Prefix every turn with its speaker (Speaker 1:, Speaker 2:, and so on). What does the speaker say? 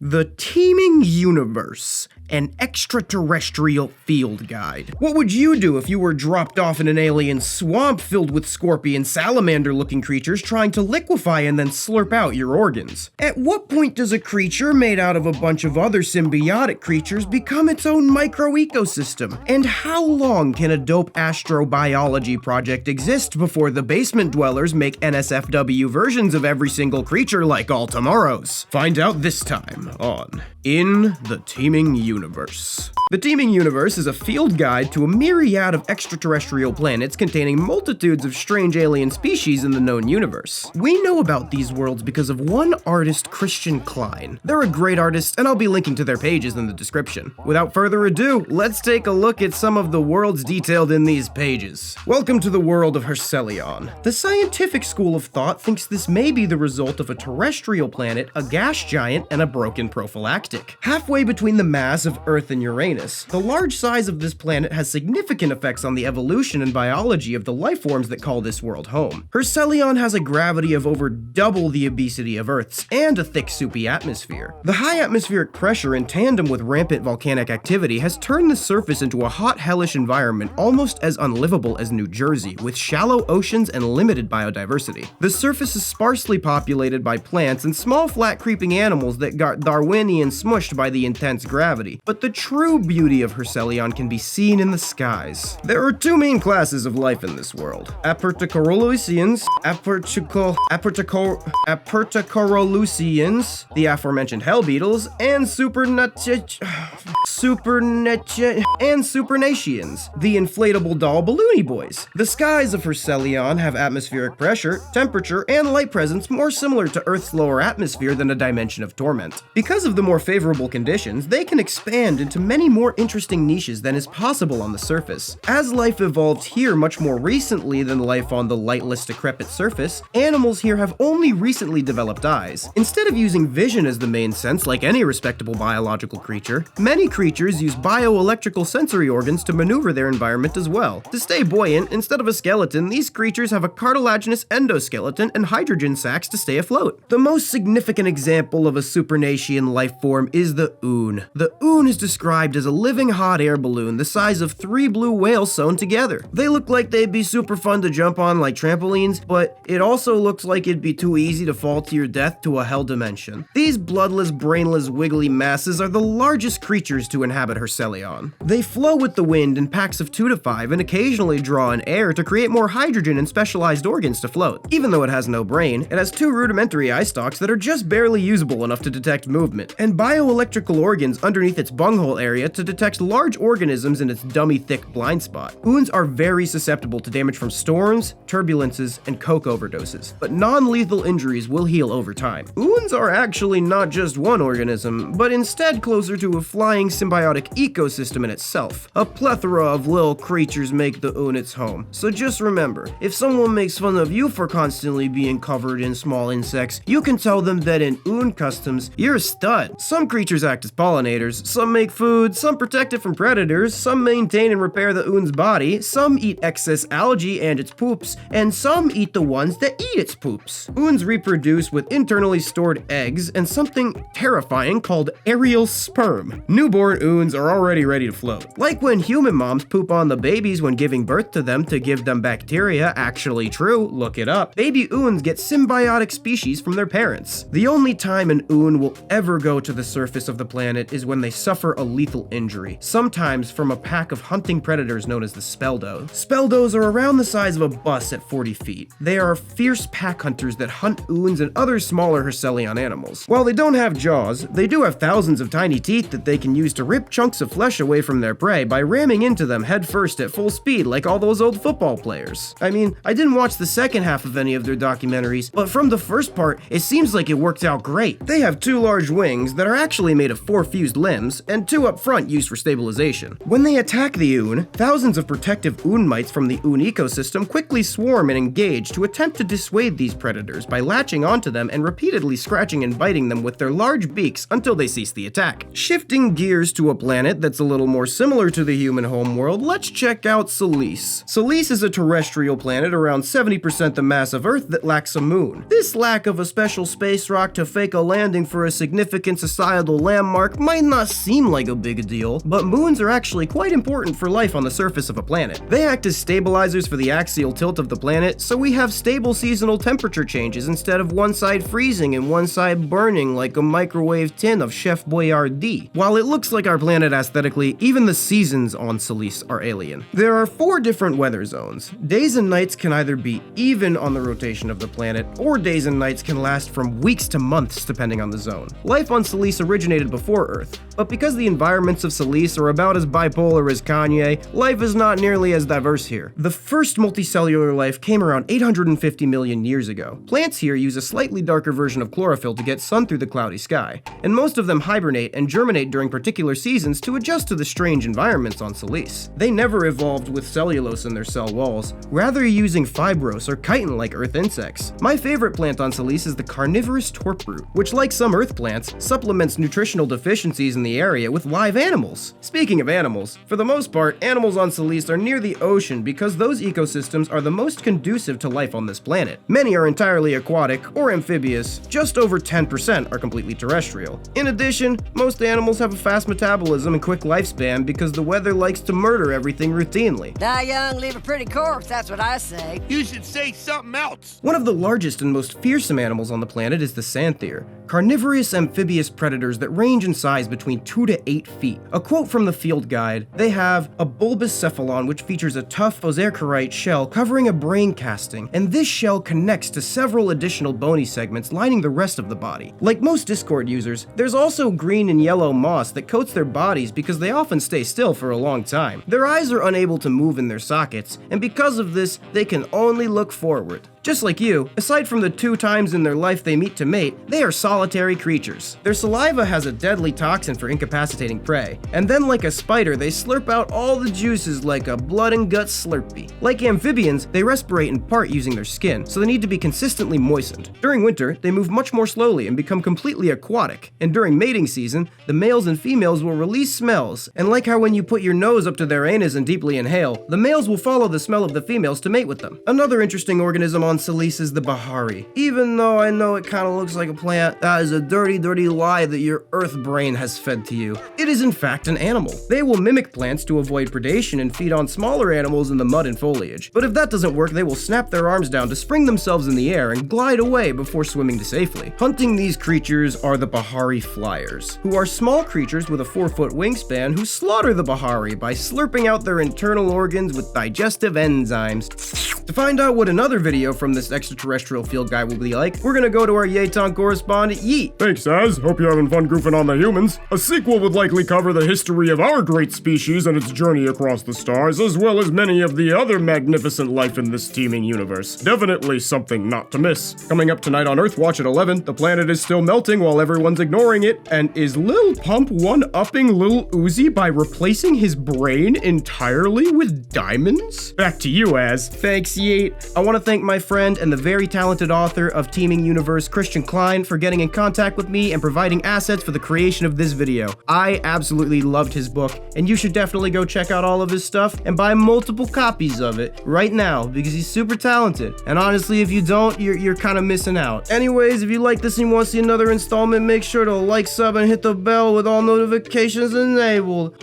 Speaker 1: The Teeming Universe, an extraterrestrial field guide. What would you do if you were dropped off in an alien swamp filled with scorpion salamander-looking creatures trying to liquefy and then slurp out your organs? At what point does a creature made out of a bunch of other symbiotic creatures become its own micro-ecosystem? And how long can a dope astrobiology project exist before the basement dwellers make NSFW versions of every single creature like all tomorrows? Find out this time on In the Teeming Universe. The Teeming Universe is a field guide to a myriad of extraterrestrial planets containing multitudes of strange alien species in the known universe. We know about these worlds because of one artist, Christian Cline. They're a great artist, and I'll be linking to their pages in the description. Without further ado, let's take a look at some of the worlds detailed in these pages. Welcome to the world of Hurcelion. The scientific school of thought thinks this may be the result of a terrestrial planet, a gas giant, and a broken prophylactic. Halfway between the mass of Earth and Uranus, the large size of this planet has significant effects on the evolution and biology of the life forms that call this world home. Hurcelion has a gravity of over double the obesity of Earth's and a thick, soupy atmosphere. The high atmospheric pressure in tandem with rampant volcanic activity has turned the surface into a hot, hellish environment almost as unlivable as New Jersey, with shallow oceans and limited biodiversity. The surface is sparsely populated by plants and small, flat, creeping animals that got Darwinian smushed by the intense gravity, but the true beauty of Hurcelion can be seen in the skies. There are two main classes of life in this world: Aperticorolusians, the aforementioned hell beetles, and Supernatians, the inflatable doll balloony boys. The skies of Hurcelion have atmospheric pressure, temperature, and light presence more similar to Earth's lower atmosphere than a dimension of torment. Because of the more favorable conditions, they can expand into many more interesting niches than is possible on the surface. As life evolved here much more recently than life on the lightless, decrepit surface, animals here have only recently developed eyes. Instead of using vision as the main sense like any respectable biological creature, many creatures use bioelectrical sensory organs to maneuver their environment as well. To stay buoyant, instead of a skeleton, these creatures have a cartilaginous endoskeleton and hydrogen sacs to stay afloat. The most significant example of a supernation life form is the Oone. The Oone is described as a living hot air balloon the size of 3 blue whales sewn together. They look like they'd be super fun to jump on like trampolines, but it also looks like it'd be too easy to fall to your death to a hell dimension. These bloodless, brainless, wiggly masses are the largest creatures to inhabit Hurcelion. They flow with the wind in packs of 2 to 5 and occasionally draw in air to create more hydrogen and specialized organs to float. Even though it has no brain, it has 2 rudimentary eye stalks that are just barely usable enough to detect movement, and bioelectrical organs underneath its bunghole area to detect large organisms in its dummy thick blind spot. Oones are very susceptible to damage from storms, turbulences, and coke overdoses, but non-lethal injuries will heal over time. Oones are actually not just one organism, but instead closer to a flying symbiotic ecosystem in itself. A plethora of little creatures make the Oone its home, so just remember, if someone makes fun of you for constantly being covered in small insects, you can tell them that in Oone customs, you're a stud. Some creatures act as pollinators, some make food, some protect it from predators, some maintain and repair the Oone's body, some eat excess algae and its poops, and some eat the ones that eat its poops. Oones reproduce with internally stored eggs and something terrifying called aerial sperm. Newborn Oones are already ready to float. Like when human moms poop on the babies when giving birth to them to give them bacteria, actually true, look it up. Baby Oones get symbiotic species from their parents. The only time an Oone will ever go to the surface of the planet is when they suffer a lethal injury, sometimes from a pack of hunting predators known as the Speldo. Speldos are around the size of a bus at 40 feet. They are fierce pack hunters that hunt Oones and other smaller Hurcelion animals. While they don't have jaws, they do have thousands of tiny teeth that they can use to rip chunks of flesh away from their prey by ramming into them headfirst at full speed like all those old football players. I mean, I didn't watch the second half of any of their documentaries, but from the first part, it seems like it worked out great. They have 2 large wings that are actually made of 4 fused limbs, and 2 up front used for stabilization. When they attack the Oone, thousands of protective Oone Mites from the Oone ecosystem quickly swarm and engage to attempt to dissuade these predators by latching onto them and repeatedly scratching and biting them with their large beaks until they cease the attack. Shifting gears gears to a planet that's a little more similar to the human homeworld, let's check out Selise. Selise is a terrestrial planet around 70% the mass of Earth that lacks a moon. This lack of a special space rock to fake a landing for a significant societal landmark might not seem like a big deal, but moons are actually quite important for life on the surface of a planet. They act as stabilizers for the axial tilt of the planet, so we have stable seasonal temperature changes instead of one side freezing and one side burning like a microwave tin of Chef Boyardee. While it looks like our planet aesthetically, even the seasons on Selise are alien. There are 4 different weather zones. Days and nights can either be even on the rotation of the planet, or days and nights can last from weeks to months depending on the zone. Life on Selise originated before Earth, but because the environments of Selise are about as bipolar as Kanye, life is not nearly as diverse here. The first multicellular life came around 850 million years ago. Plants here use a slightly darker version of chlorophyll to get sun through the cloudy sky, and most of them hibernate and germinate during particular seasons to adjust to the strange environments on Selise. They never evolved with cellulose in their cell walls, rather using fibrose or chitin-like earth insects. My favorite plant on Selise is the carnivorous Torproot, which, like some earth plants, supplements nutritional deficiencies in the area with live animals. Speaking of animals, for the most part, animals on Selise are near the ocean because those ecosystems are the most conducive to life on this planet. Many are entirely aquatic or amphibious, just over 10% are completely terrestrial. In addition, most animals have a fast metabolism and quick lifespan because the weather likes to murder everything routinely.
Speaker 2: Die young, leave a pretty corpse, that's what I say.
Speaker 3: You should say something else.
Speaker 1: One of the largest and most fearsome animals on the planet is the Santhire, carnivorous amphibious predators that range in size between 2 to 8 feet. A quote from the field guide: they have a bulbous cephalon which features a tough oserkerite shell covering a brain casting, and this shell connects to several additional bony segments lining the rest of the body. Like most Discord users, there's also green and yellow moss that coats their bodies because they often stay still for a long time. Their eyes are unable to move in their sockets, and because of this, they can only look forward. Just like you, aside from the 2 times in their life they meet to mate, they are solitary creatures. Their saliva has a deadly toxin for incapacitating prey, and then like a spider, they slurp out all the juices like a blood and guts slurpee. Like amphibians, they respirate in part using their skin, so they need to be consistently moistened. During winter, they move much more slowly and become completely aquatic, and during mating season, the males and females will release smells, and like how when you put your nose up to their anus and deeply inhale, the males will follow the smell of the females to mate with them. Another interesting organism on Selise is the Behari. Even though I know it kind of looks like a plant, that is a dirty, dirty lie that your earth brain has fed to you. It is in fact an animal. They will mimic plants to avoid predation and feed on smaller animals in the mud and foliage. But if that doesn't work, they will snap their arms down to spring themselves in the air and glide away before swimming to safely. Hunting these creatures are the Behari Fliers, who are small creatures with a 4-foot wingspan who slaughter the Behari by slurping out their internal organs with digestive enzymes. To find out what another video from this extraterrestrial field guide will be like, we're gonna go to our Yaetaun correspondent, Yeet.
Speaker 4: Thanks, Az. Hope you're having fun goofing on the humans. A sequel would likely cover the history of our great species and its journey across the stars, as well as many of the other magnificent life in this teeming universe. Definitely something not to miss. Coming up tonight on Earthwatch at 11, the planet is still melting while everyone's ignoring it, and is Lil Pump one-upping Lil Uzi by replacing his brain entirely with diamonds? Back to you, Az.
Speaker 1: Thanks, Yeet. I want to thank my friend and the very talented author of Teeming Universe, Christian Cline, for getting in contact with me and providing assets for the creation of this video. I absolutely loved his book, and you should definitely go check out all of his stuff and buy multiple copies of it right now because he's super talented. And honestly, if you don't, you're kind of missing out. Anyways, if you like this and you want to see another installment, make sure to like, sub, and hit the bell with all notifications enabled.